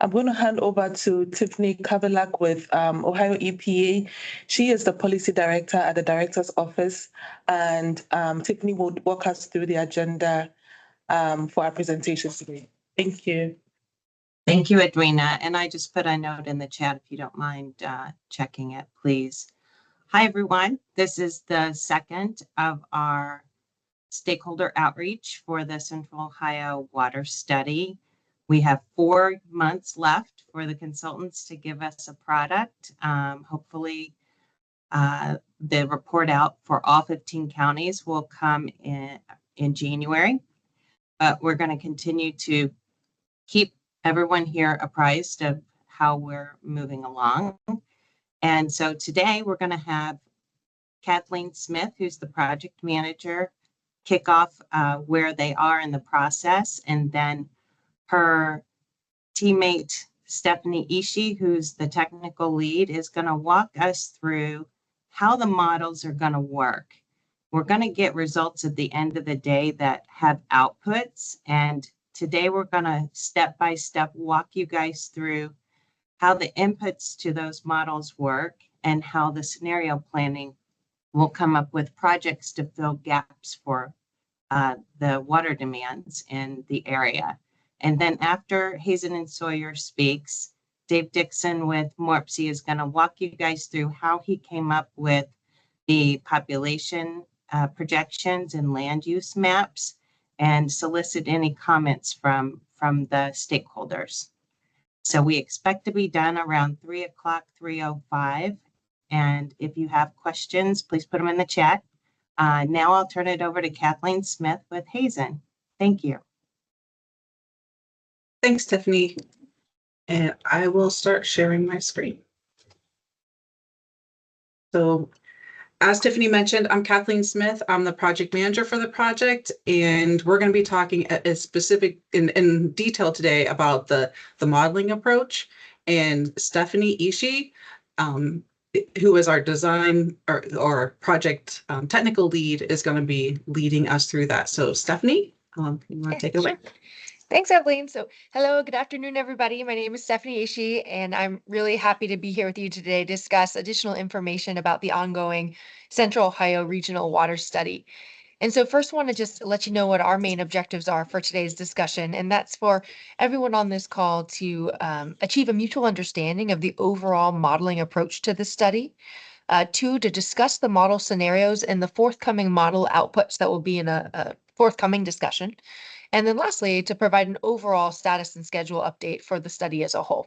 I'm going to hand over to Tiffany Kavilak with Ohio EPA. She is the policy director at the director's office, and Tiffany will walk us through the agenda for our presentation today. Thank you. Thank you, Edwina. And I just put a note in the chat if you don't mind checking it, please. Hi, everyone. This is the second of our stakeholder outreach for the Central Ohio Water Study. We have 4 months left for the consultants to give us a product. Hopefully, the report out for all 15 counties will come in January. But we're going to continue to keep everyone here apprised of how we're moving along. And so today we're going to have Kathleen Smith, who's the project manager, kick off where they are in the process, and then her teammate Stephanie Ishii, who's the technical lead, is going to walk us through how the models are going to work. We're going to get results at the end of the day that have outputs, and today we're going to step by step walk you guys through how the inputs to those models work and how the scenario planning will come up with projects to fill gaps for the water demands in the area. And then after Hazen and Sawyer speaks, Dave Dixon with MORPC is going to walk you guys through how he came up with the population projections and land use maps and solicit any comments from the stakeholders. So we expect to be done around 3 o'clock, 3:05. And if you have questions, please put them in the chat. Now I'll turn it over to Kathleen Smith with Hazen. Thank you. Thanks, Tiffany. And I will start sharing my screen. So as Tiffany mentioned, I'm Kathleen Smith. I'm the project manager for the project, and we're going to be talking in detail today about the modeling approach. And Stephanie Ishii, who is our design or project technical lead, is going to be leading us through that. So Stephanie, you want to take it away? Sure. Thanks, Evelyn. So hello, good afternoon, everybody. My name is Stephanie Ishii, and I'm really happy to be here with you today to discuss additional information about the ongoing Central Ohio Regional Water Study. And so first, I want to just let you know what our main objectives are for today's discussion, and that's for everyone on this call to achieve a mutual understanding of the overall modeling approach to the study. 2, to discuss the model scenarios and the forthcoming model outputs that will be in a forthcoming discussion. And then lastly, to provide an overall status and schedule update for the study as a whole.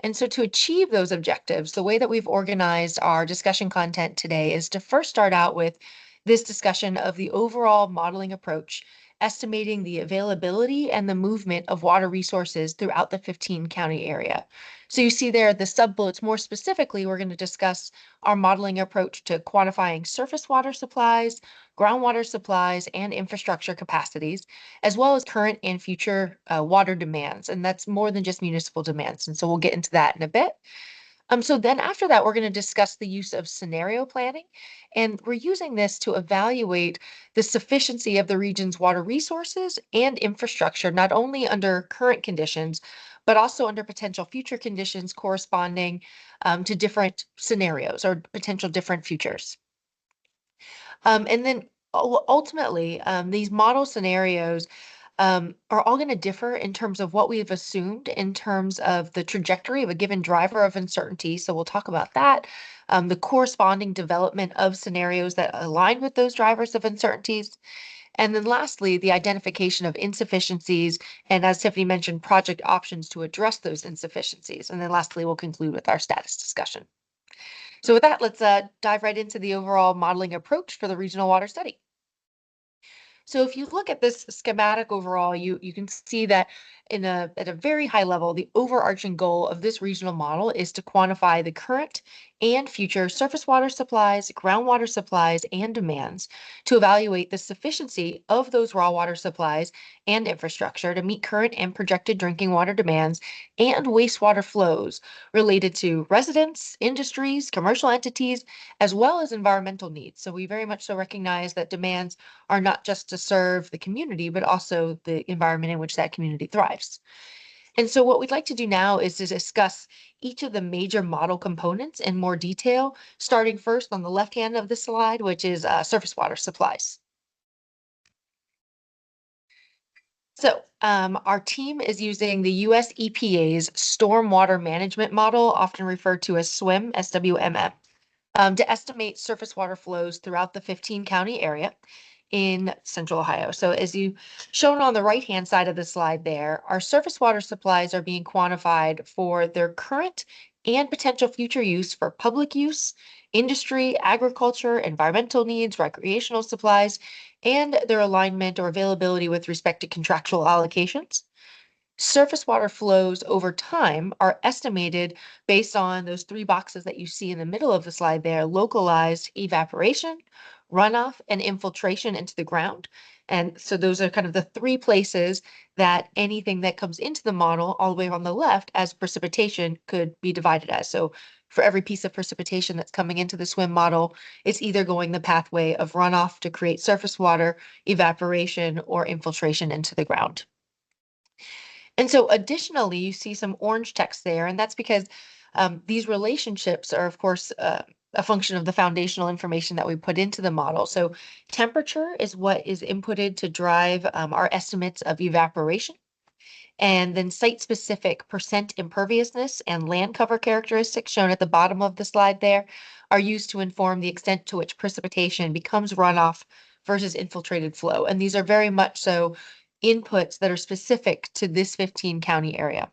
And so to achieve those objectives, the way that we've organized our discussion content today is to first start out with this discussion of the overall modeling approach, estimating the availability and the movement of water resources throughout the 15 county area. So you see there the sub-bullets. More specifically, we're going to discuss our modeling approach to quantifying surface water supplies, groundwater supplies, and infrastructure capacities, as well as current and future water demands. And that's more than just municipal demands. And so we'll get into that in a bit. So then after that, we're going to discuss the use of scenario planning, and we're using this to evaluate the sufficiency of the region's water resources and infrastructure, not only under current conditions, but also under potential future conditions corresponding to different scenarios or potential different futures. And then ultimately, these model scenarios are all going to differ in terms of what we've assumed in terms of the trajectory of a given driver of uncertainty. So we'll talk about that, the corresponding development of scenarios that align with those drivers of uncertainties. And then lastly, the identification of insufficiencies, and as Tiffany mentioned, project options to address those insufficiencies. And then lastly, we'll conclude with our status discussion. So with that, let's dive right into the overall modeling approach for the regional water study. So if you look at this schematic overall, you can see that at a very high level, the overarching goal of this regional model is to quantify the current and future surface water supplies, groundwater supplies, and demands to evaluate the sufficiency of those raw water supplies and infrastructure to meet current and projected drinking water demands and wastewater flows related to residents, industries, commercial entities, as well as environmental needs. So we very much so recognize that demands are not just to serve the community, but also the environment in which that community thrives. And so what we'd like to do now is to discuss each of the major model components in more detail, starting first on the left hand of the slide, which is surface water supplies. So our team is using the US EPA's Stormwater Management Model, often referred to as SWIM, SWMM, to estimate surface water flows throughout the 15 county area in central Ohio. So as you shown on the right-hand side of the slide there, our surface water supplies are being quantified for their current and potential future use for public use, industry, agriculture, environmental needs, recreational supplies, and their alignment or availability with respect to contractual allocations. Surface water flows over time are estimated based on those three boxes that you see in the middle of the slide there: localized evaporation, runoff, and infiltration into the ground. And so those are kind of the three places that anything that comes into the model all the way on the left as precipitation could be divided as. So for every piece of precipitation that's coming into the SWIM model, it's either going the pathway of runoff to create surface water, evaporation, or infiltration into the ground. And so additionally, you see some orange text there, and that's because these relationships are, of course, a function of the foundational information that we put into the model. So temperature is what is inputted to drive our estimates of evaporation. And then site-specific percent imperviousness and land cover characteristics shown at the bottom of the slide there are used to inform the extent to which precipitation becomes runoff versus infiltrated flow. And these are very much so inputs that are specific to this 15 county area.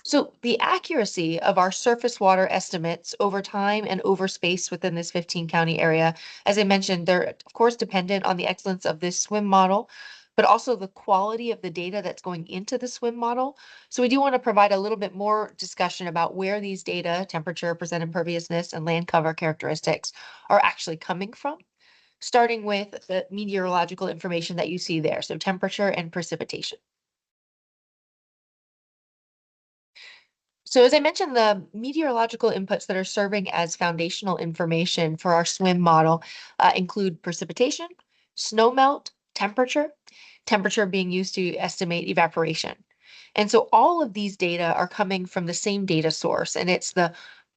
So the accuracy of our surface water estimates over time and over space within this 15 county area, as I mentioned, they're of course dependent on the excellence of this SWIM model, but also the quality of the data that's going into the SWIM model. So we do want to provide a little bit more discussion about where these data, temperature, percent imperviousness, and land cover characteristics are actually coming from, starting with the meteorological information that you see there, so temperature and precipitation. So as I mentioned, the meteorological inputs that are serving as foundational information for our SWIM model include precipitation, snowmelt, temperature being used to estimate evaporation. And so all of these data are coming from the same data source, and it's the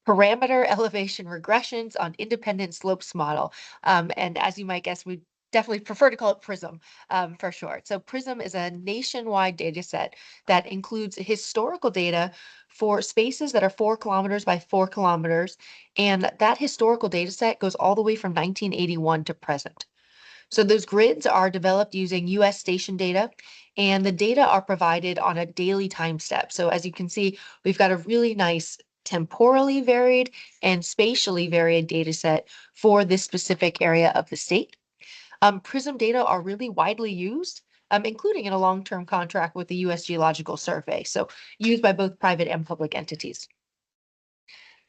parameter elevation regressions on independent slopes model. And as you might guess, we definitely prefer to call it PRISM for short. So PRISM is a nationwide data set that includes historical data for spaces that are 4 kilometers by 4 kilometers. And that historical data set goes all the way from 1981 to present. So those grids are developed using US station data, and the data are provided on a daily time step. So as you can see, we've got a really nice temporally varied and spatially varied data set for this specific area of the state. PRISM data are really widely used, including in a long-term contract with the US Geological Survey, so used by both private and public entities.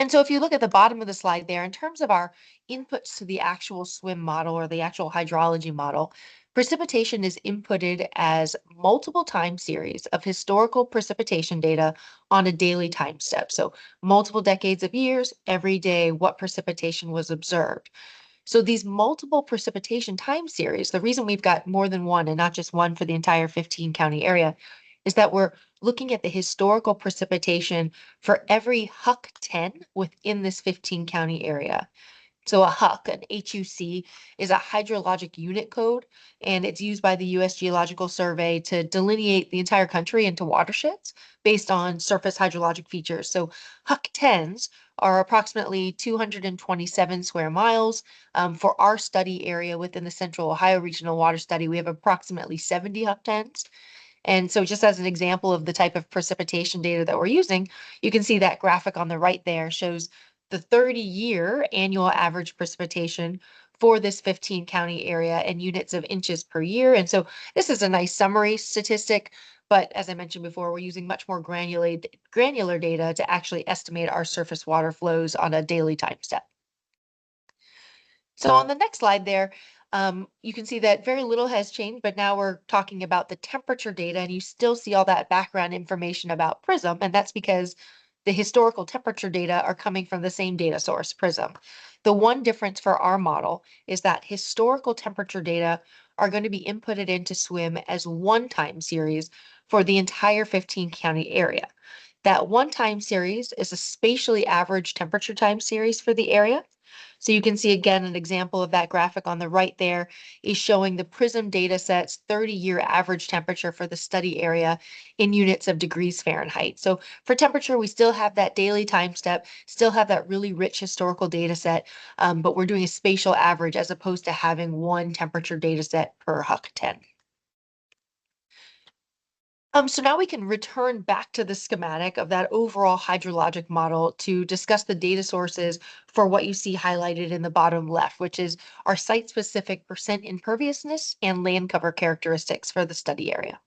And so if you look at the bottom of the slide there, in terms of our inputs to the actual SWIM model or the actual hydrology model, precipitation is inputted as multiple time series of historical precipitation data on a daily time step. So multiple decades of years, every day, what precipitation was observed. So these multiple precipitation time series, the reason we've got more than one and not just one for the entire 15 county area is that we're looking at the historical precipitation for every HUC 10 within this 15 county area. So a HUC, an HUC, is a hydrologic unit code, and it's used by the US Geological Survey to delineate the entire country into watersheds based on surface hydrologic features. So HUC 10s are approximately 227 square miles. For our study area within the Central Ohio Regional Water Study, we have approximately 70 HUC 10s. And so just as an example of the type of precipitation data that we're using, you can see that graphic on the right there shows the 30-year annual average precipitation for this 15 county area in units of inches per year. And so this is a nice summary statistic, but as I mentioned before, we're using much more granular data to actually estimate our surface water flows on a daily time step. So on the next slide there, you can see that very little has changed, but now we're talking about the temperature data, and you still see all that background information about PRISM, and that's because the historical temperature data are coming from the same data source, PRISM. The one difference for our model is that historical temperature data are going to be inputted into SWIM as one time series for the entire 15 county area. That one time series is a spatially average temperature time series for the area. So you can see again an example of that graphic on the right there is showing the PRISM data set's 30-year average temperature for the study area in units of degrees Fahrenheit. So for temperature, we still have that daily time step, still have that really rich historical data set, but we're doing a spatial average as opposed to having one temperature data set per HUC 10. So now we can return back to the schematic of that overall hydrologic model to discuss the data sources for what you see highlighted in the bottom left, which is our site-specific percent imperviousness and land cover characteristics for the study area.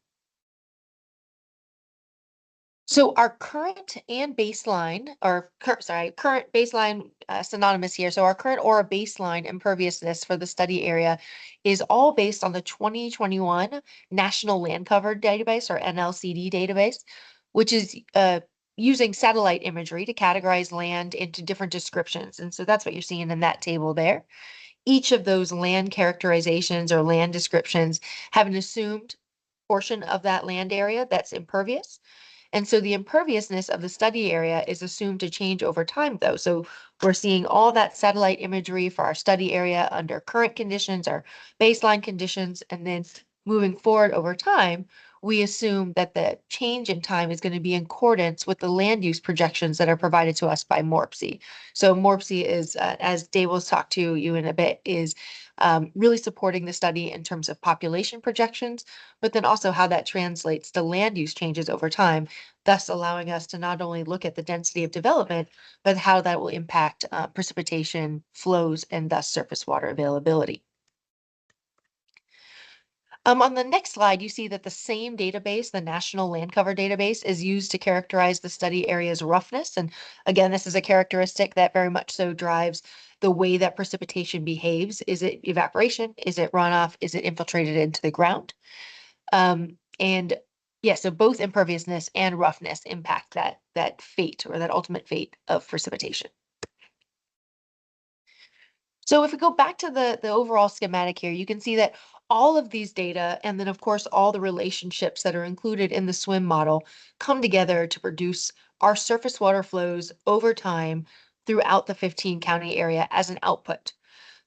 So our current and baseline, or current baseline synonymous here. So our current or a baseline imperviousness for the study area is all based on the 2021 National Land Cover Database, or NLCD database, which is using satellite imagery to categorize land into different descriptions. And so that's what you're seeing in that table there. Each of those land characterizations or land descriptions have an assumed portion of that land area that's impervious. And so the imperviousness of the study area is assumed to change over time, though. So we're seeing all that satellite imagery for our study area under current conditions, our baseline conditions, and then moving forward over time, we assume that the change in time is going to be in accordance with the land use projections that are provided to us by MORPC. So MORPC is, as Dave will talk to you in a bit, is really supporting the study in terms of population projections, but then also how that translates to land use changes over time, thus allowing us to not only look at the density of development, but how that will impact precipitation flows and thus surface water availability. On the next slide, you see that the same database, the National Land Cover Database, is used to characterize the study area's roughness. And again, this is a characteristic that very much so drives the way that precipitation behaves. Is it evaporation? Is it runoff? Is it infiltrated into the ground? And yeah, so both imperviousness and roughness impact that fate, or that ultimate fate of precipitation. So if we go back to the overall schematic here, you can see that all of these data, and then of course all the relationships that are included in the SWIM model, come together to produce our surface water flows over time throughout the 15 county area as an output.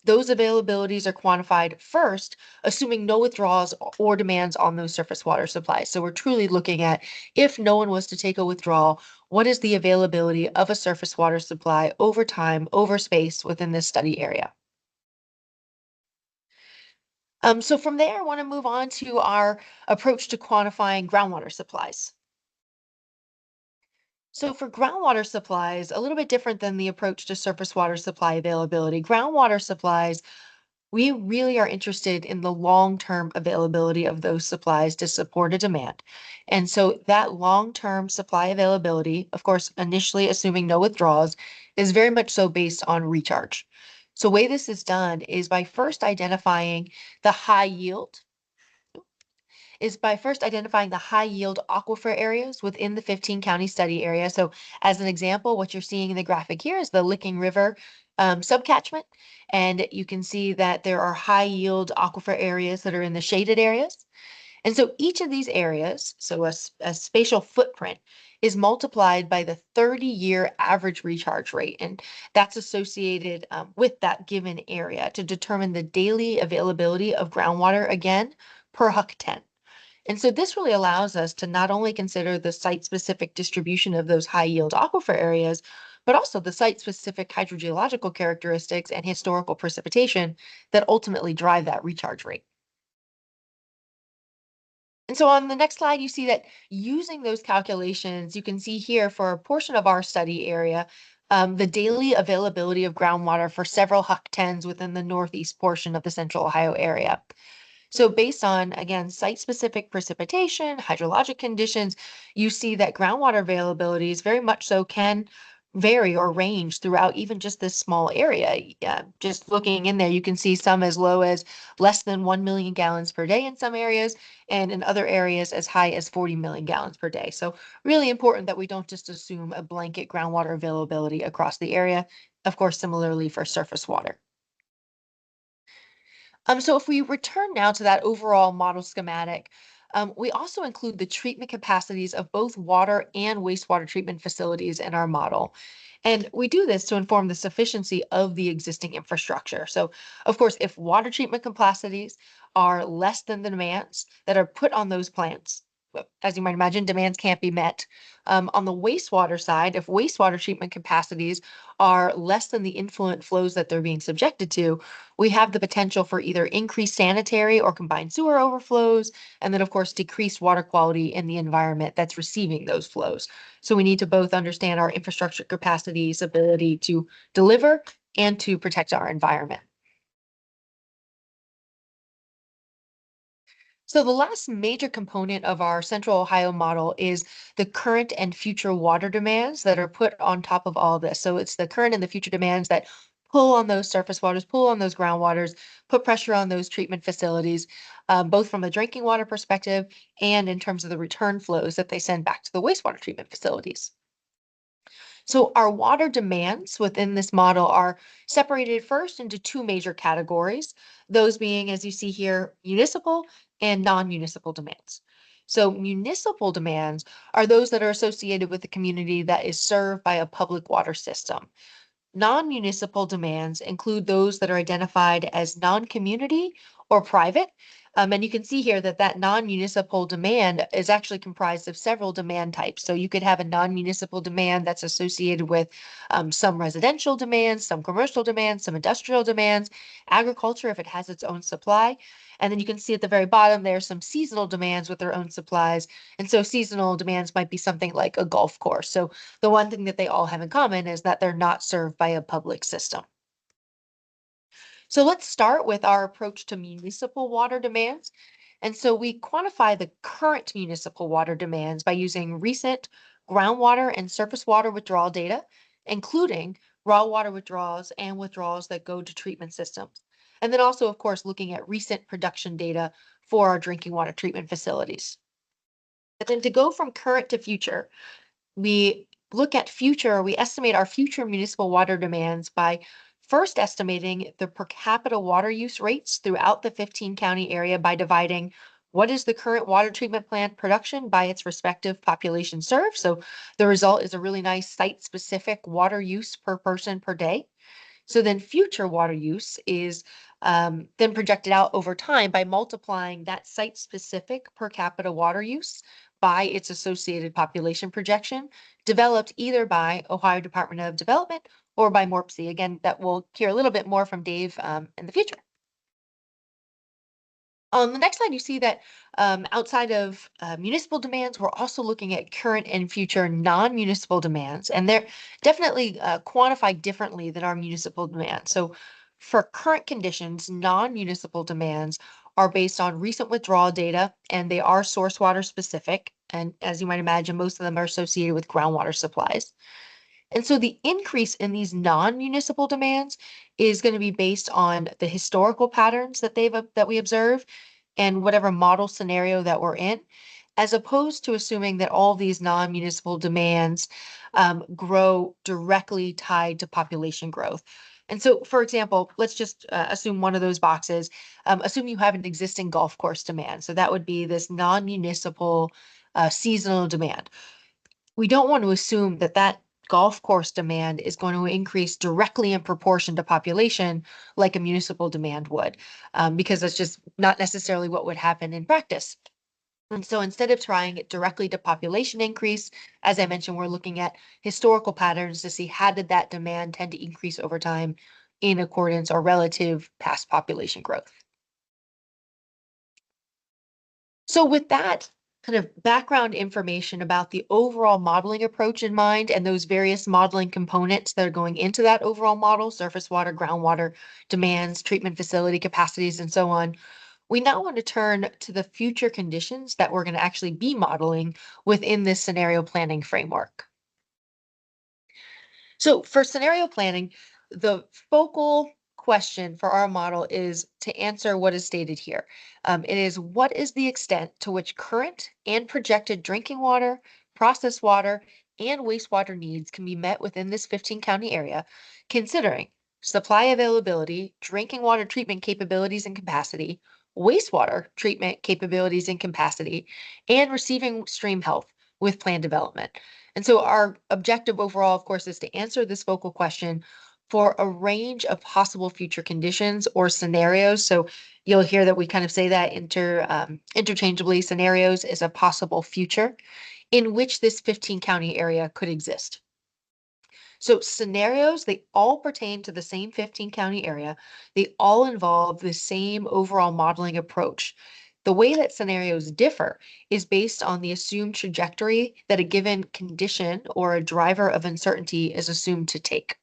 Those availabilities are quantified first, assuming no withdrawals or demands on those surface water supplies. So we're truly looking at, if no one was to take a withdrawal, what is the availability of a surface water supply over time, over space within this study area? So from there, I want to move on to our approach to quantifying groundwater supplies. So for groundwater supplies, a little bit different than the approach to surface water supply availability. Groundwater supplies, we really are interested in the long-term availability of those supplies to support a demand. And so that long-term supply availability, of course, initially assuming no withdrawals, is very much so based on recharge. So the way this is done is by first identifying the high yield aquifer areas within the 15 county study area. So as an example, what you're seeing in the graphic here is the Licking River subcatchment. And you can see that there are high yield aquifer areas that are in the shaded areas. And so each of these areas, so a spatial footprint, is multiplied by the 30-year average recharge rate. And that's associated with that given area to determine the daily availability of groundwater, again, per HUC 10. And so this really allows us to not only consider the site-specific distribution of those high-yield aquifer areas, but also the site-specific hydrogeological characteristics and historical precipitation that ultimately drive that recharge rate. And so on the next slide, you see that using those calculations, you can see here for a portion of our study area, the daily availability of groundwater for several HUC 10s within the northeast portion of the central Ohio area. So based on, again, site-specific precipitation, hydrologic conditions, you see that groundwater availabilities very much so can vary or range throughout even just this small area. Just looking in there, you can see some as low as less than 1 million gallons per day in some areas, and in other areas as high as 40 million gallons per day. So really important that we don't just assume a blanket groundwater availability across the area. Of course, similarly for surface water. So if we return now to that overall model schematic, We also include the treatment capacities of both water and wastewater treatment facilities in our model. And we do this to inform the sufficiency of the existing infrastructure. So, of course, if water treatment capacities are less than the demands that are put on those plants, as you might imagine, demands can't be met. On the wastewater side, if wastewater treatment capacities are less than the influent flows that they're being subjected to, we have the potential for either increased sanitary or combined sewer overflows, and then, of course, decreased water quality in the environment that's receiving those flows. So we need to both understand our infrastructure capacity's ability to deliver and to protect our environment. So the last major component of our Central Ohio model is the current and future water demands that are put on top of all this. So it's the current and the future demands that pull on those surface waters, pull on those groundwaters, put pressure on those treatment facilities, both from a drinking water perspective and in terms of the return flows that they send back to the wastewater treatment facilities. So our water demands within this model are separated first into two major categories, those being, as you see here, municipal and non-municipal demands. So municipal demands are those that are associated with the community that is served by a public water system. Non-municipal demands include those that are identified as non-community or private. And you can see here that that non-municipal demand is actually comprised of several demand types. So you could have a non-municipal demand that's associated with some residential demands, some commercial demands, some industrial demands, agriculture if it has its own supply. And then you can see at the very bottom, there's some seasonal demands with their own supplies. And so seasonal demands might be something like a golf course. So the one thing that they all have in common is that they're not served by a public system. So let's start with our approach to municipal water demands. And so we quantify the current municipal water demands by using recent groundwater and surface water withdrawal data, including raw water withdrawals and withdrawals that go to treatment systems. And then also, of course, looking at recent production data for our drinking water treatment facilities. And then to go from current to future, we we estimate our future municipal water demands by first estimating the per capita water use rates throughout the 15 county area by dividing what is the current water treatment plant production by its respective population served. So the result is a really nice site specific water use per person per day. So then future water use is then projected out over time by multiplying that site-specific per capita water use by its associated population projection, developed either by Ohio Department of Development or by MORPC. Again, that we'll hear a little bit more from Dave in the future. On the next slide, you see that outside of municipal demands, we're also looking at current and future non-municipal demands, and they're definitely quantified differently than our municipal demands. So for current conditions, non-municipal demands are based on recent withdrawal data, and they are source water specific. And as you might imagine, most of them are associated with groundwater supplies. And so the increase in these non-municipal demands is going to be based on the historical patterns that we observe and whatever model scenario that we're in, as opposed to assuming that all these non-municipal demands grow directly tied to population growth. And so, for example, let's just assume one of those boxes. Assume you have an existing golf course demand. So that would be this non-municipal seasonal demand. We don't want to assume that that golf course demand is going to increase directly in proportion to population like a municipal demand would, because that's just not necessarily what would happen in practice. And so instead of trying it directly to population increase, as I mentioned, we're looking at historical patterns to see how did that demand tend to increase over time in accordance or relative past population growth. So with that kind of background information about the overall modeling approach in mind and those various modeling components that are going into that overall model, surface water, groundwater demands, treatment facility capacities, and so on, we now want to turn to the future conditions that we're going to actually be modeling within this scenario planning framework. So for scenario planning, the focal question for our model is to answer what is stated here. It is, what is the extent to which current and projected drinking water, processed water, and wastewater needs can be met within this 15 county area, considering supply availability, drinking water treatment capabilities and capacity, wastewater treatment capabilities and capacity, and receiving stream health with plan development. And so our objective overall, of course, is to answer this focal question for a range of possible future conditions or scenarios. So you'll hear that we kind of say that interchangeably. Scenarios is a possible future in which this 15 county area could exist. So scenarios, they all pertain to the same 15 county area. They all involve the same overall modeling approach. The way that scenarios differ is based on the assumed trajectory that a given condition or a driver of uncertainty is assumed to take.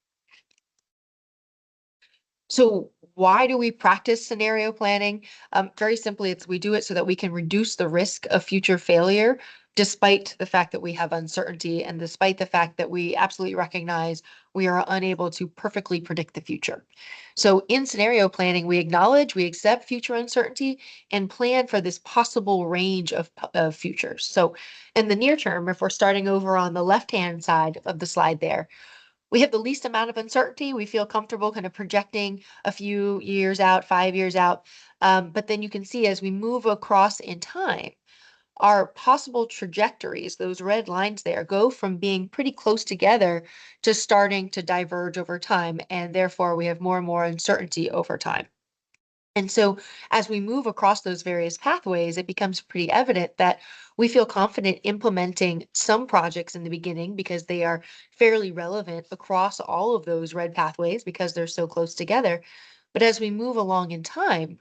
So why do we practice scenario planning? Very simply, we do it so that we can reduce the risk of future failure, despite the fact that we have uncertainty and despite the fact that we absolutely recognize we are unable to perfectly predict the future. So in scenario planning, we acknowledge, we accept future uncertainty and plan for this possible range of futures. So in the near term, if we're starting over on the left-hand side of the slide there, we have the least amount of uncertainty. We feel comfortable kind of projecting a few years out, 5 years out. But then you can see as we move across in time, our possible trajectories, those red lines there, go from being pretty close together to starting to diverge over time. And therefore, we have more and more uncertainty over time. And so as we move across those various pathways, it becomes pretty evident that we feel confident implementing some projects in the beginning because they are fairly relevant across all of those red pathways because they're so close together. But as we move along in time,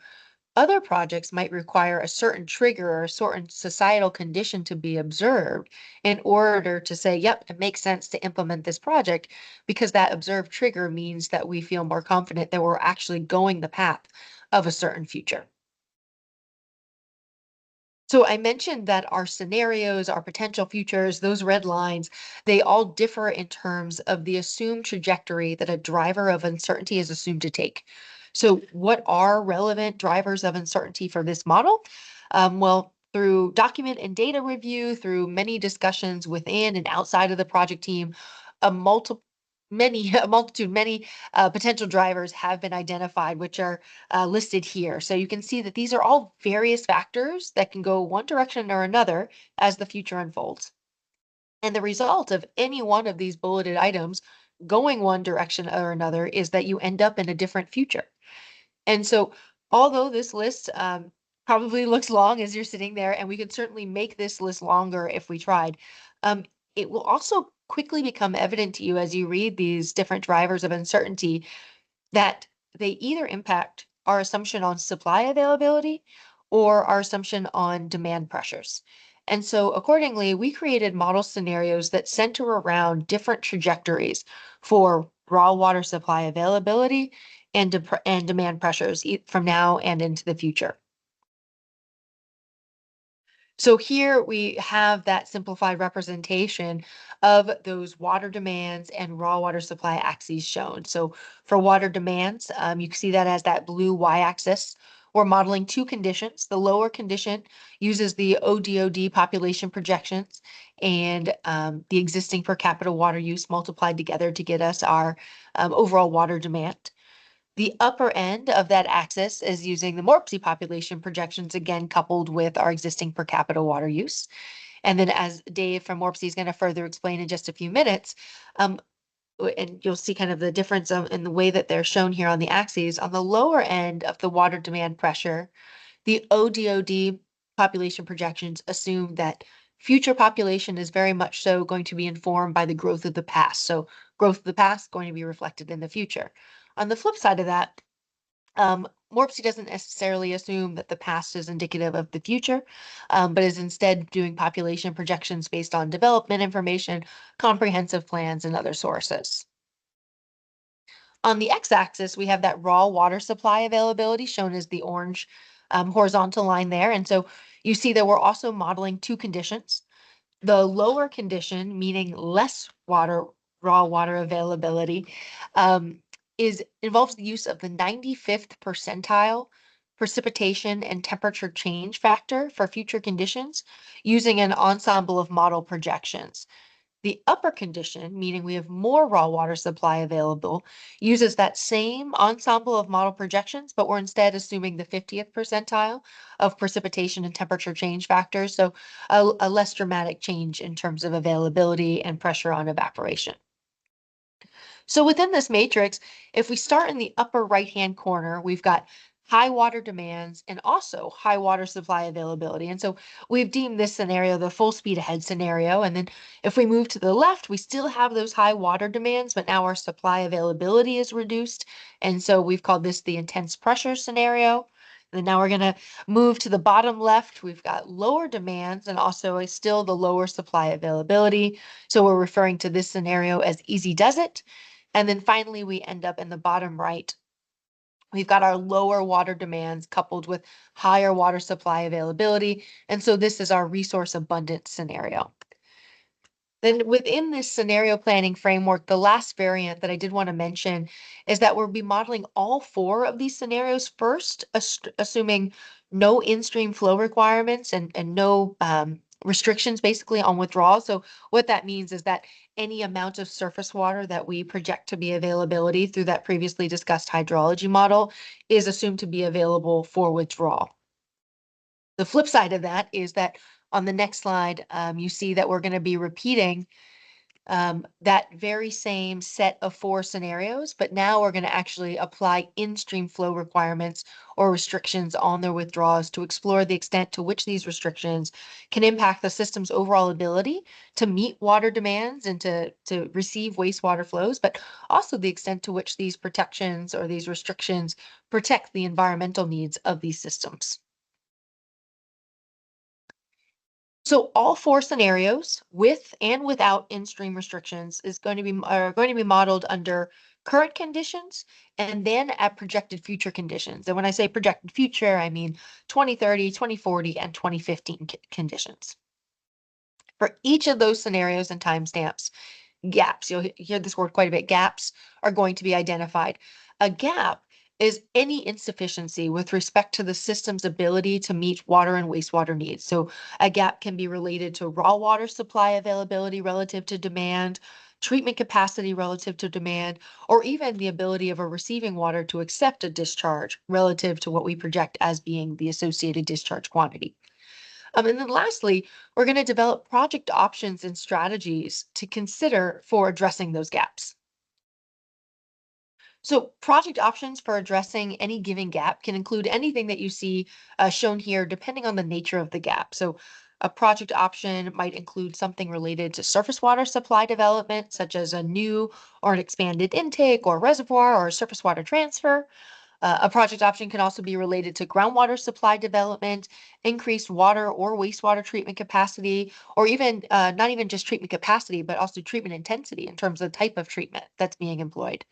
other projects might require a certain trigger or a certain societal condition to be observed in order to say, yep, it makes sense to implement this project because that observed trigger means that we feel more confident that we're actually going the path of a certain future. So I mentioned that our scenarios, our potential futures, those red lines, they all differ in terms of the assumed trajectory that a driver of uncertainty is assumed to take. So what are relevant drivers of uncertainty for this model? Well, through document and data review, through many discussions within and outside of the project team, a multiple many potential drivers have been identified, which are listed here. So you can see that these are all various factors that can go one direction or another as the future unfolds. And the result of any one of these bulleted items going one direction or another is that you end up in a different future. And so, although this list probably looks long as you're sitting there, and we could certainly make this list longer if we tried, um, it will also quickly become evident to you as you read these different drivers of uncertainty that they either impact our assumption on supply availability or our assumption on demand pressures. And so, accordingly, we created model scenarios that center around different trajectories for raw water supply availability and demand pressures from now and into the future. So here we have that simplified representation of those water demands and raw water supply axes shown. So for water demands, you can see that as that blue y-axis. We're modeling two conditions. The lower condition uses the ODOD population projections and the existing per capita water use multiplied together to get us our overall water demand. The upper end of that axis is using the MORPC population projections, again, coupled with our existing per capita water use. And then as Dave from MORPC is going to further explain in just a few minutes, and you'll see kind of the difference in the way that they're shown here on the axes. On the lower end of the water demand pressure, the ODOD population projections assume that future population is very much so going to be informed by the growth of the past. So growth of the past going to be reflected in the future. On the flip side of that, MORPC doesn't necessarily assume that the past is indicative of the future, but is instead doing population projections based on development information, comprehensive plans, and other sources. On the x-axis, we have that raw water supply availability shown as the orange horizontal line there. And so you see that we're also modeling two conditions. The lower condition, meaning less raw water availability, involves the use of the 95th percentile precipitation and temperature change factor for future conditions using an ensemble of model projections. The upper condition, meaning we have more raw water supply available, uses that same ensemble of model projections, but we're instead assuming the 50th percentile of precipitation and temperature change factors. So a less dramatic change in terms of availability and pressure on evaporation. So within this matrix, if we start in the upper right-hand corner, we've got high water demands and also high water supply availability. And so we've deemed this scenario the full speed ahead scenario. And then if we move to the left, we still have those high water demands, but now our supply availability is reduced. And so we've called this the intense pressure scenario. And then now we're going to move to the bottom left. We've got lower demands and also still the lower supply availability. So we're referring to this scenario as easy does it. And then finally, we end up in the bottom right. We've got our lower water demands coupled with higher water supply availability. And so this is our resource abundant scenario. Then within this scenario planning framework, the last variant that I did want to mention is that we'll be modeling all 4 of these scenarios first, assuming no in-stream flow requirements and no restrictions basically on withdrawal. So what that means is that any amount of surface water that we project to be availability through that previously discussed hydrology model is assumed to be available for withdrawal. The flip side of that is that on the next slide, you see that we're going to be repeating that very same set of 4 scenarios, but now we're going to actually apply in-stream flow requirements or restrictions on their withdrawals to explore the extent to which these restrictions can impact the system's overall ability to meet water demands and to receive wastewater flows, but also the extent to which these protections or these restrictions protect the environmental needs of these systems. So all 4 scenarios with and without in-stream restrictions are going to be modeled under current conditions and then at projected future conditions. And when I say projected future, I mean 2030, 2040, and 2015 conditions. For each of those scenarios and timestamps, gaps, you'll hear this word quite a bit, gaps are going to be identified. A gap is any insufficiency with respect to the system's ability to meet water and wastewater needs. So a gap can be related to raw water supply availability relative to demand, treatment capacity relative to demand, or even the ability of a receiving water to accept a discharge relative to what we project as being the associated discharge quantity. And then lastly, we're going to develop project options and strategies to consider for addressing those gaps. So project options for addressing any given gap can include anything that you see shown here, depending on the nature of the gap. So a project option might include something related to surface water supply development, such as a new or an expanded intake or reservoir or surface water transfer. A project option can also be related to groundwater supply development, increased water or wastewater treatment capacity, or even not even just treatment capacity, but also treatment intensity in terms of the type of treatment that's being employed.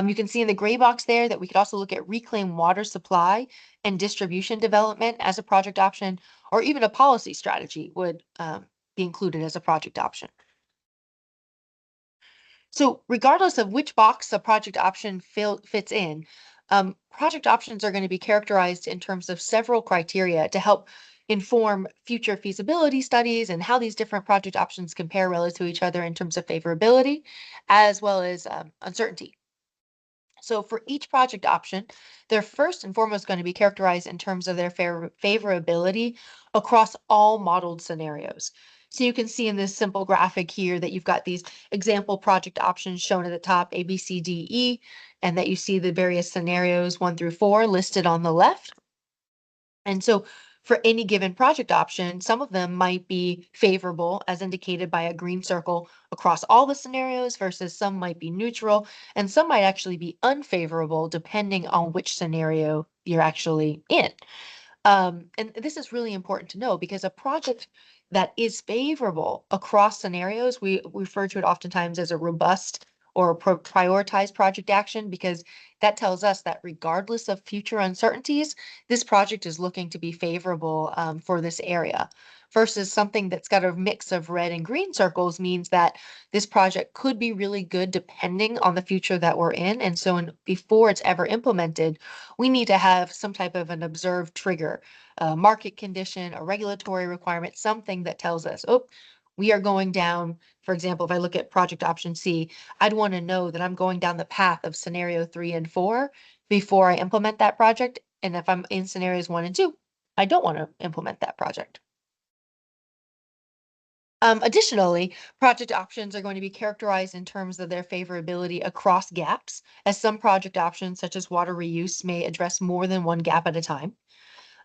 You can see in the gray box there that we could also look at reclaimed water supply and distribution development as a project option, or even a policy strategy would be included as a project option. So regardless of which box a project option fits in, project options are going to be characterized in terms of several criteria to help inform future feasibility studies and how these different project options compare relative to each other in terms of favorability, as well as uncertainty. So for each project option, they're first and foremost going to be characterized in terms of their favorability across all modeled scenarios. So you can see in this simple graphic here that you've got these example project options shown at the top, A, B, C, D, E, and that you see the various scenarios 1 through 4 listed on the left. And so for any given project option, some of them might be favorable as indicated by a green circle across all the scenarios versus some might be neutral and some might actually be unfavorable depending on which scenario you're actually in. And this is really important to know because a project that is favorable across scenarios, we refer to it oftentimes as a robust or prioritized project action because that tells us that regardless of future uncertainties, this project is looking to be favorable for this area. Versus something that's got a mix of red and green circles means that this project could be really good depending on the future that we're in. And so before it's ever implemented, we need to have some type of an observed trigger, a market condition, a regulatory requirement, something that tells us, oh, we are going down, for example, if I look at project option C, I'd want to know that I'm going down the path of scenario 3 and 4 before I implement that project. And if I'm in scenarios 1 and 2, I don't want to implement that project. Additionally, project options are going to be characterized in terms of their favorability across gaps, as some project options, such as water reuse, may address more than one gap at a time.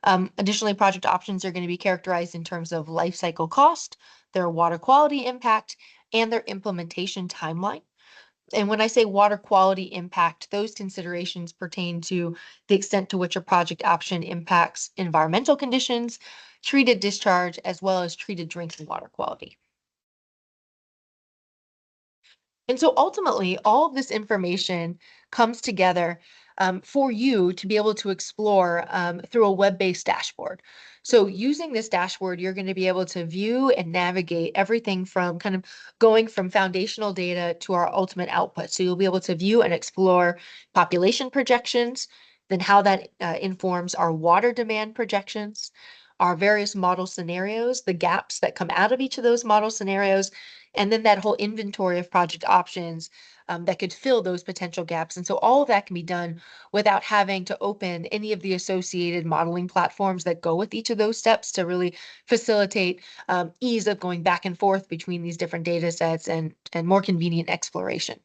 Additionally, project options are going to be characterized in terms of life cycle cost, their water quality impact, and their implementation timeline. And when I say water quality impact, those considerations pertain to the extent to which a project option impacts environmental conditions, treated discharge, as well as treated drinking water quality. And so ultimately, all of this information comes together for you to be able to explore through a web-based dashboard. So using this dashboard, you're going to be able to view and navigate everything from kind of going from foundational data to our ultimate output. So you'll be able to view and explore population projections, then how that informs our water demand projections, our various model scenarios, the gaps that come out of each of those model scenarios, and then that whole inventory of project options that could fill those potential gaps. And so all of that can be done without having to open any of the associated modeling platforms that go with each of those steps to really facilitate ease of going back and forth between these different data sets and more convenient exploration.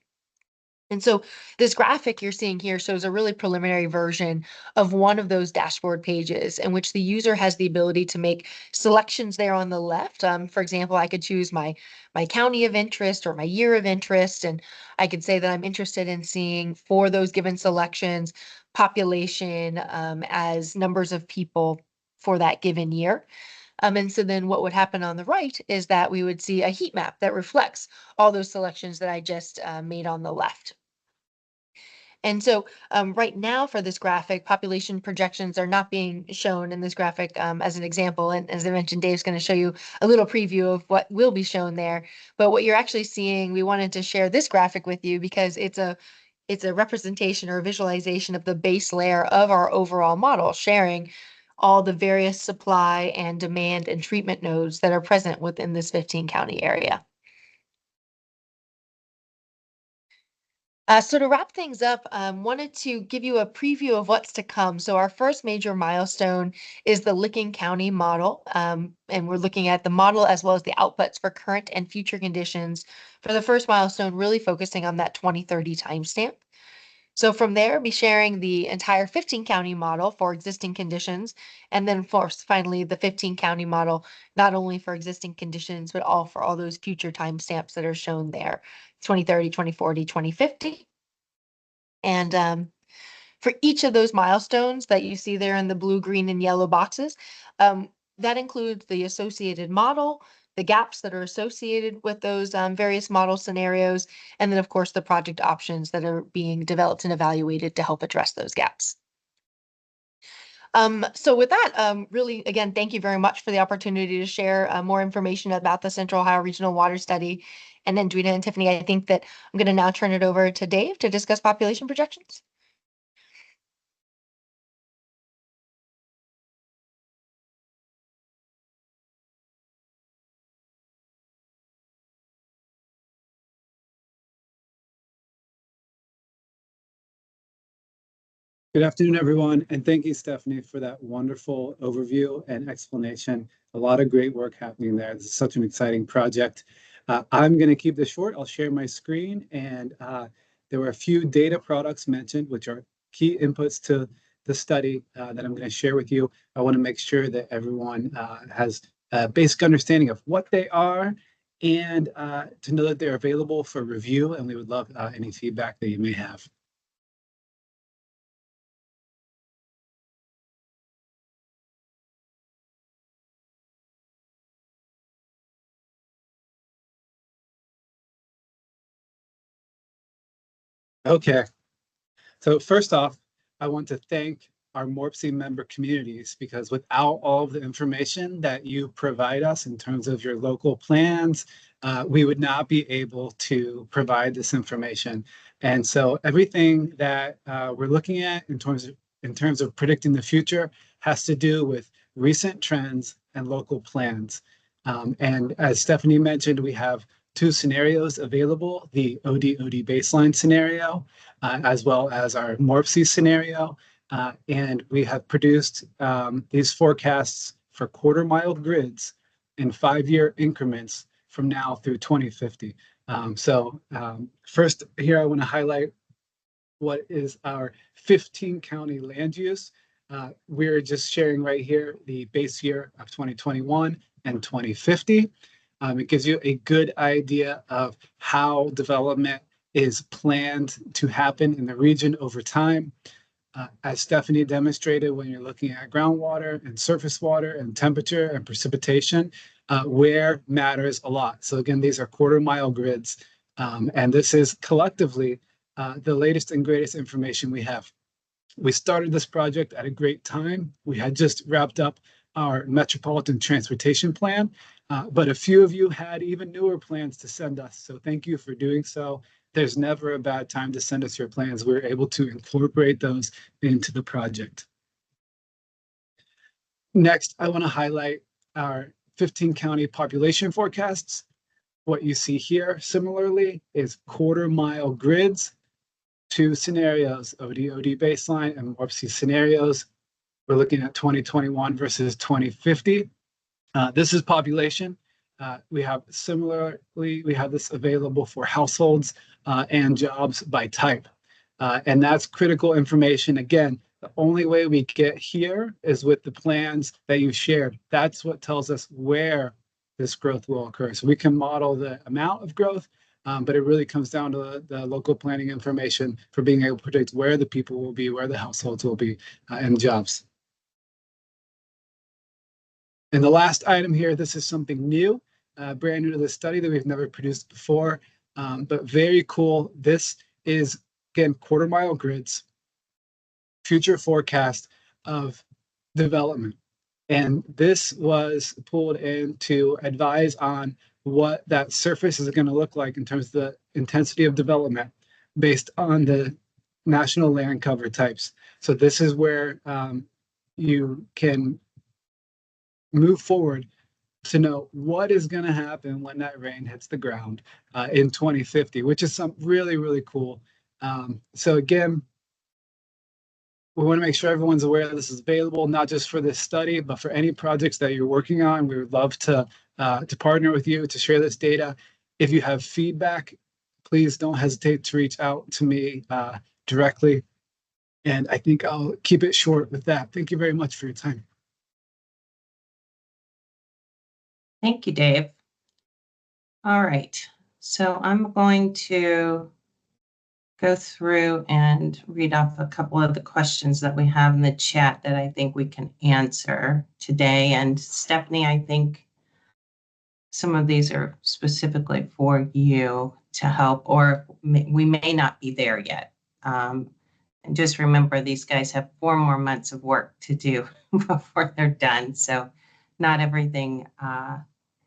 And so this graphic you're seeing here shows a really preliminary version of one of those dashboard pages in which the user has the ability to make selections there on the left. For example, I could choose my county of interest or my year of interest, and I could say that I'm interested in seeing for those given selections, population as numbers of people for that given year. And so then what would happen on the right is that we would see a heat map that reflects all those selections that I just made on the left. And so right now for this graphic, population projections are not being shown in this graphic as an example. And as I mentioned, Dave's going to show you a little preview of what will be shown there. But what you're actually seeing, we wanted to share this graphic with you because it's a representation or a visualization of the base layer of our overall model, sharing all the various supply and demand and treatment nodes that are present within this 15 county area. So to wrap things up, wanted to give you a preview of what's to come. So our first major milestone is the Licking County model, and we're looking at the model as well as the outputs for current and future conditions. For the first milestone, really focusing on that 2030 timestamp. So from there, be sharing the entire 15 county model for existing conditions, and then finally the 15 county model, not only for existing conditions, but all for all those future timestamps that are shown there, 2030, 2040, 2050. And for each of those milestones that you see there in the blue, green, and yellow boxes, that includes the associated model, the gaps that are associated with those various model scenarios, and then, of course, the project options that are being developed and evaluated to help address those gaps. So with that, really, again, thank you very much for the opportunity to share more information about the Central Ohio Regional Water Study. And then, Dwena and Tiffany, I think that I'm going to now turn it over to Dave to discuss population projections. Good afternoon, everyone, and thank you, Stephanie, for that wonderful overview and explanation. A lot of great work happening there. This is such an exciting project. I'm going to keep this short. I'll share my screen, and there were a few data products mentioned, which are key inputs to the study that I'm going to share with you. I want to make sure that everyone has a basic understanding of what they are and to know that they're available for review, and we would love any feedback that you may have. Okay, so first off, I want to thank our MORPC member communities because without all of the information that you provide us in terms of your local plans, we would not be able to provide this information. And so everything that we're looking at in terms of predicting the future has to do with recent trends and local plans. And as Stephanie mentioned, we have two scenarios available, the OD-OD baseline scenario, as well as our MORPC scenario. And we have produced these forecasts for quarter-mile grids in 5-year increments from now through 2050. First here, I want to highlight what is our 15-county land use. We're just sharing right here the base year of 2021 and 2050. It gives you a good idea of how development is planned to happen in the region over time. As Stephanie demonstrated, when you're looking at groundwater and surface water and temperature and precipitation, where matters a lot. So again, these are quarter-mile grids, and this is collectively the latest and greatest information we have. We started this project at a great time. We had just wrapped up our Metropolitan Transportation Plan, but a few of you had even newer plans to send us. So thank you for doing so. There's never a bad time to send us your plans. We're able to incorporate those into the project. Next, I want to highlight our 15-county population forecasts. What you see here, similarly, is quarter-mile grids, two scenarios, OD-OD baseline and MORPC scenarios. We're looking at 2021 versus 2050. This is population. We have this available for households and jobs by type. And that's critical information. Again, the only way we get here is with the plans that you shared. That's what tells us where this growth will occur. So we can model the amount of growth, but it really comes down to the local planning information for being able to predict where the people will be, where the households will be, and jobs. And the last item here, this is something new, brand new to the study that we've never produced before, but very cool. This is, again, quarter-mile grids, future forecast of development. And this was pulled in to advise on what that surface is going to look like in terms of the intensity of development based on the national land cover types. So this is where you can move forward to know what is going to happen when that rain hits the ground in 2050, which is some really, really cool. So again, we want to make sure everyone's aware that this is available, not just for this study, but for any projects that you're working on. We would love to partner with you to share this data. If you have feedback, please don't hesitate to reach out to me directly. And I think I'll keep it short with that. Thank you very much for your time. Thank you, Dave. All right, so I'm going to go through and read off a couple of the questions that we have in the chat that I think we can answer today. And Stephanie, I think some of these are specifically for you to help, or we may not be there yet. And just remember, these guys have 4 more months of work to do before they're done. So not everything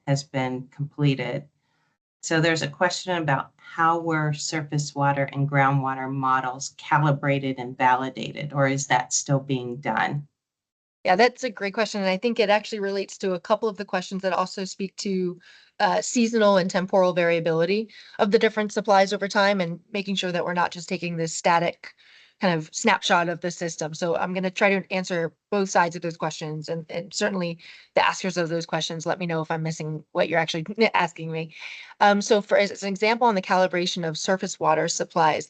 has been completed. So there's a question about how were surface water and groundwater models calibrated and validated, or is that still being done? Yeah, that's a great question. And I think it actually relates to a couple of the questions that also speak to seasonal and temporal variability of the different supplies over time, and making sure that we're not just taking this static kind of snapshot of the system. So I'm going to try to answer both sides of those questions, and certainly the askers of those questions, let me know if I'm missing what you're actually asking me. So for as an example on the calibration of surface water supplies,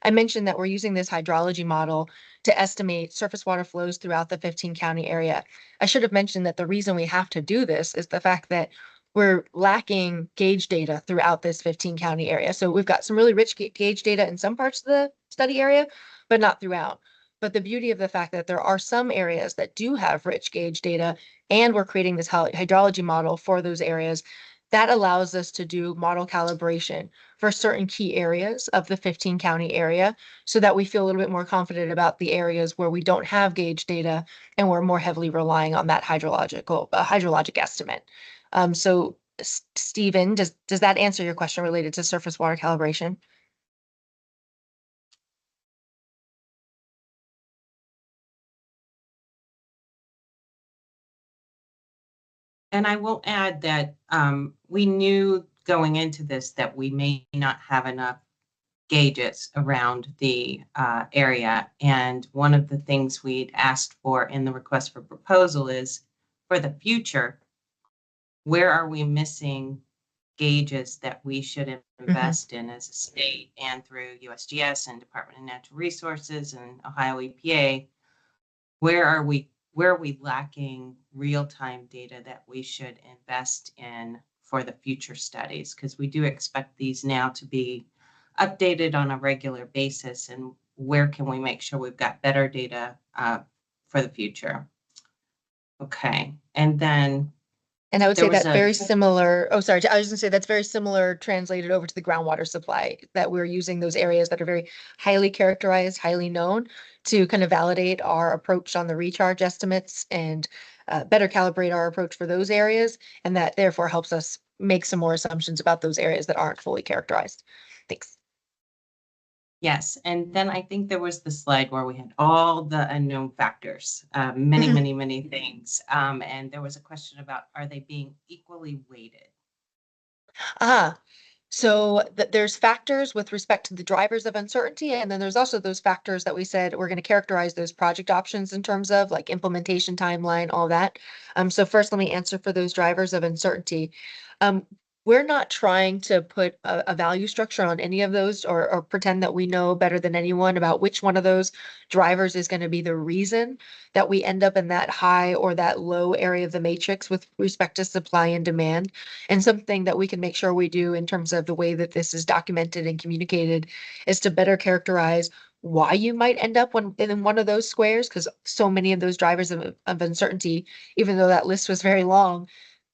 I mentioned that we're using this hydrology model to estimate surface water flows throughout the 15-county area. I should have mentioned that the reason we have to do this is the fact that we're lacking gauge data throughout this 15-county area. So we've got some really rich gauge data in some parts of the study area, but not throughout. But the beauty of the fact that there are some areas that do have rich gauge data, and we're creating this hydrology model for those areas, that allows us to do model calibration for certain key areas of the 15-county area, so that we feel a little bit more confident about the areas where we don't have gauge data and we're more heavily relying on that hydrologic estimate. So Stephen, does that answer your question related to surface water calibration? And I will add that we knew going into this that we may not have enough gauges around the area. And one of the things we'd asked for in the request for proposal is for the future, where are we missing gauges that we should invest in as a state and through USGS and Department of Natural Resources and Ohio EPA? Where are we lacking real-time data that we should invest in for the future studies? Because we do expect these now to be updated on a regular basis, and where can we make sure we've got better data for the future? Okay, and then And I would there say was that a- very similar, oh, sorry, I was gonna say that's very similar translated over to the groundwater supply, that we're using those areas that are very highly characterized, highly known to kind of validate our approach on the recharge estimates and better calibrate our approach for those areas. And that therefore helps us make some more assumptions about those areas that aren't fully characterized. Thanks. Yes, and then I think there was the slide where we had all the unknown factors, many, many things. And there was a question about, are they being equally weighted? So there's factors with respect to the drivers of uncertainty, and then there's also those factors that we said we're going to characterize those project options in terms of like implementation timeline, all that. So first, let me answer for those drivers of uncertainty. We're not trying to put a value structure on any of those or pretend that we know better than anyone about which one of those drivers is going to be the reason that we end up in that high or that low area of the matrix with respect to supply and demand. And something that we can make sure we do in terms of the way that this is documented and communicated is to better characterize why you might end up in one of those squares, because so many of those drivers of uncertainty, even though that list was very long,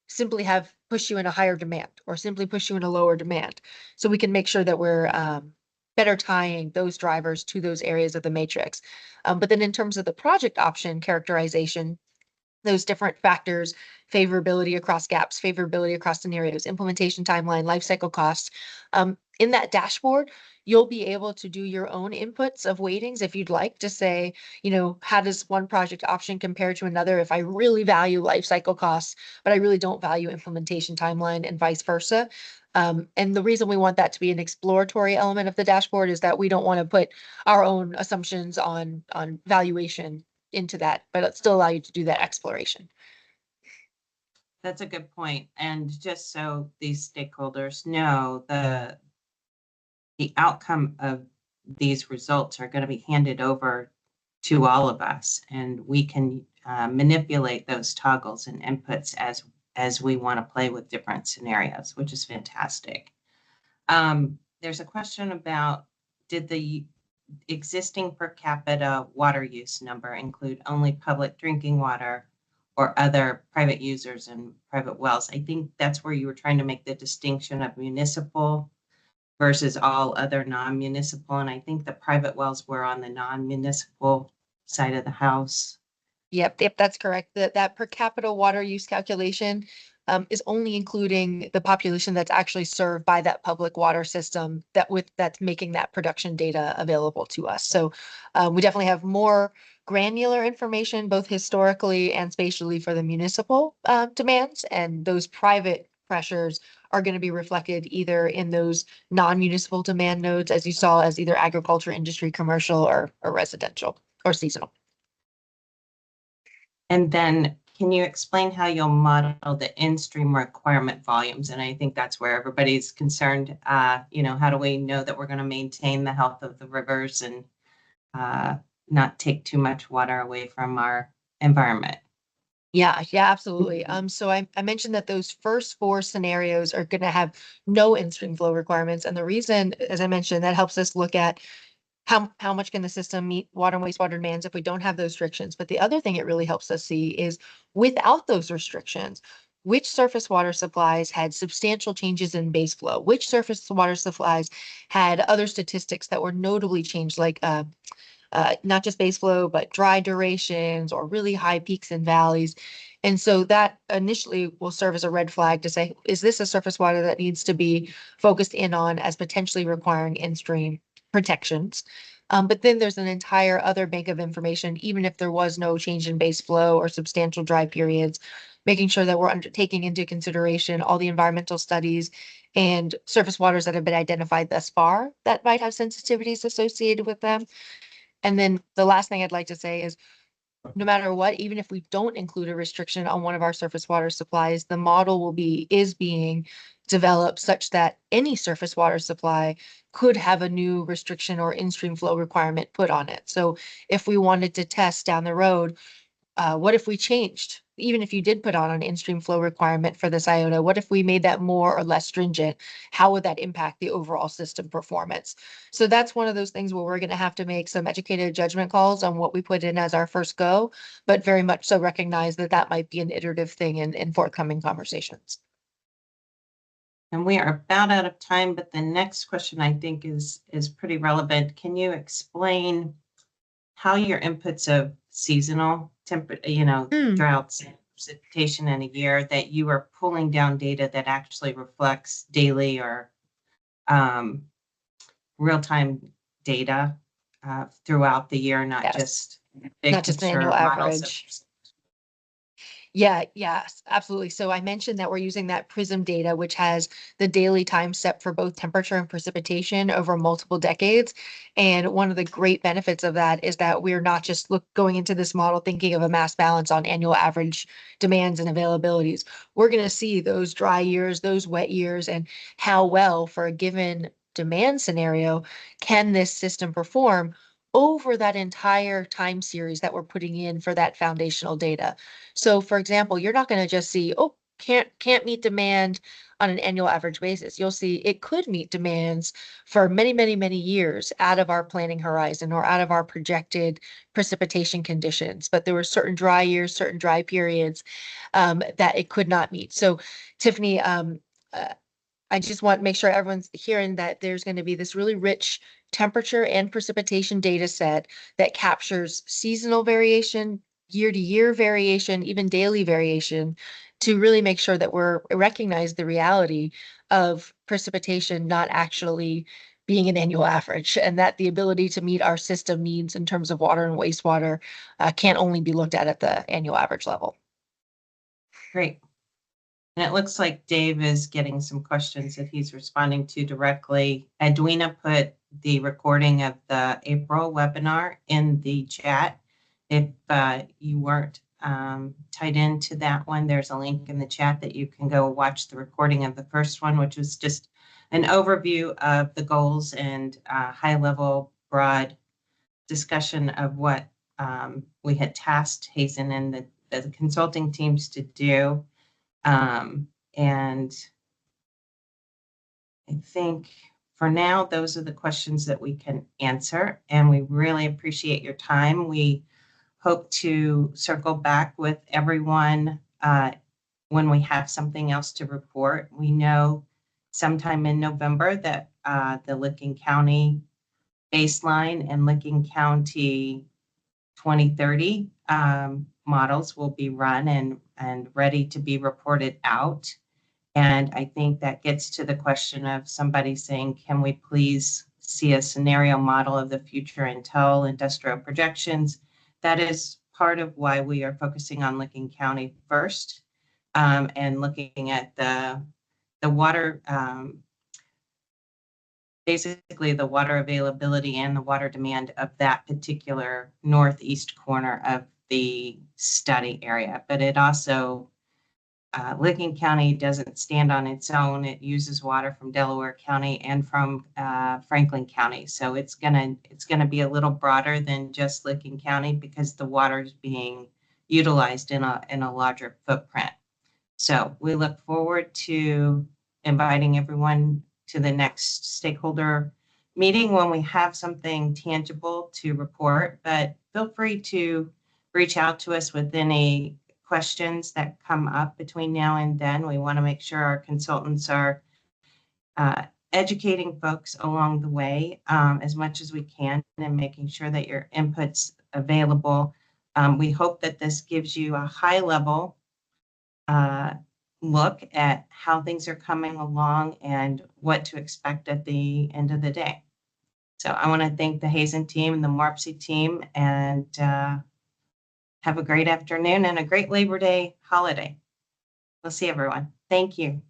simply have push you in a higher demand or simply push you in a lower demand. So we can make sure that we're better tying those drivers to those areas of the matrix. But then in terms of the project option characterization, those different factors, favorability across gaps, favorability across scenarios, implementation timeline, life cycle costs. In that dashboard, you'll be able to do your own inputs of weightings if you'd like to say, how does one project option compare to another if I really value life cycle costs, but I really don't value implementation timeline and vice versa. And the reason we want that to be an exploratory element of the dashboard is that we don't want to put our own assumptions on valuation into that, but it still allow you to do that exploration. That's a good point. And just so these stakeholders know, the outcome of these results are going to be handed over to all of us, and we can manipulate those toggles and inputs as we want to play with different scenarios, which is fantastic. There's a question about, did the existing per capita water use number include only public drinking water or other private users and private wells? I think that's where you were trying to make the distinction of municipal versus all other non-municipal. And I think the private wells were on the non-municipal side of the house. Yep, that's correct. That per capita water use calculation is only including the population that's actually served by that public water system that's making that production data available to us. So we definitely have more granular information, both historically and spatially, for the municipal demands, and those private pressures are going to be reflected either in those non-municipal demand nodes, as you saw, as either agriculture, industry, commercial, or residential or seasonal. And then can you explain how you'll model the in-stream requirement volumes? And I think that's where everybody's concerned. How do we know that we're going to maintain the health of the rivers and not take too much water away from our environment? Yeah, absolutely. So I mentioned that those first 4 scenarios are going to have no in-stream flow requirements. And the reason, as I mentioned, that helps us look at how much can the system meet water and wastewater demands if we don't have those restrictions. But the other thing it really helps us see is without those restrictions, which surface water supplies had substantial changes in base flow, which surface water supplies had other statistics that were notably changed, like not just base flow, but dry durations or really high peaks and valleys. And so that initially will serve as a red flag to say, is this a surface water that needs to be focused in on as potentially requiring in-stream protections? But then there's an entire other bank of information, even if there was no change in base flow or substantial dry periods, making sure that we're taking into consideration all the environmental studies and surface waters that have been identified thus far that might have sensitivities associated with them. And then the last thing I'd like to say is, no matter what, even if we don't include a restriction on one of our surface water supplies, the model is being developed such that any surface water supply could have a new restriction or in-stream flow requirement put on it. So if we wanted to test down the road, what if we changed? Even if you did put on an in-stream flow requirement for this iota, what if we made that more or less stringent? How would that impact the overall system performance? So that's one of those things where we're going to have to make some educated judgment calls on what we put in as our first go, but very much so recognize that that might be an iterative thing in forthcoming conversations. And we are about out of time, but the next question I think is pretty relevant. Can you explain how your inputs of seasonal droughts and precipitation in a year, that you are pulling down data that actually reflects daily or real-time data throughout the year, not Yes. just big Not just an picture annual models of- average. Yeah, yes, absolutely. So I mentioned that we're using that PRISM data, which has the daily time step for both temperature and precipitation over multiple decades. And one of the great benefits of that is that we're not just going into this model thinking of a mass balance on annual average demands and availabilities. We're going to see those dry years, those wet years, and how well for a given demand scenario can this system perform over that entire time series that we're putting in for that foundational data. So for example, you're not going to just see, oh, can't meet demand on an annual average basis. You'll see it could meet demands for many, many, many years out of our planning horizon or out of our projected precipitation conditions. But there were certain dry years, certain dry periods that it could not meet. So Tiffany, I just want to make sure everyone's hearing that there's going to be this really rich temperature and precipitation data set that captures seasonal variation, year to year variation, even daily variation, to really make sure that we're recognize the reality of precipitation not actually being an annual average, and that the ability to meet our system needs in terms of water and wastewater can't only be looked at the annual average level. Great. And it looks like Dave is getting some questions that he's responding to directly. Edwina put the recording of the April webinar in the chat. If you weren't tied into that one, there's a link in the chat that you can go watch the recording of the first one, which was just an overview of the goals and high-level, broad discussion of what we had tasked Hazen and the consulting teams to do. And I think for now, those are the questions that we can answer, and we really appreciate your time. We hope to circle back with everyone when we have something else to report. We know sometime in November that the Licking County baseline and Licking County 2030 models will be run and ready to be reported out. And I think that gets to the question of somebody saying, can we please see a scenario model of the future Intel industrial projections? That is part of why we are focusing on Licking County first, and looking at the water, basically the water availability and the water demand of that particular northeast corner of the study area. But it also, Licking County doesn't stand on its own. It uses water from Delaware County and from Franklin County. So it's gonna be a little broader than just Licking County, because the water is being utilized in a larger footprint. So we look forward to inviting everyone to the next stakeholder meeting when we have something tangible to report. But feel free to reach out to us with any questions that come up between now and then. We want to make sure our consultants are educating folks along the way as much as we can, and making sure that your input's available. We hope that this gives you a high level look at how things are coming along and what to expect at the end of the day. So I want to thank the Hazen team and the MORPC team, and have a great afternoon and a great Labor Day holiday. We'll see everyone. Thank you.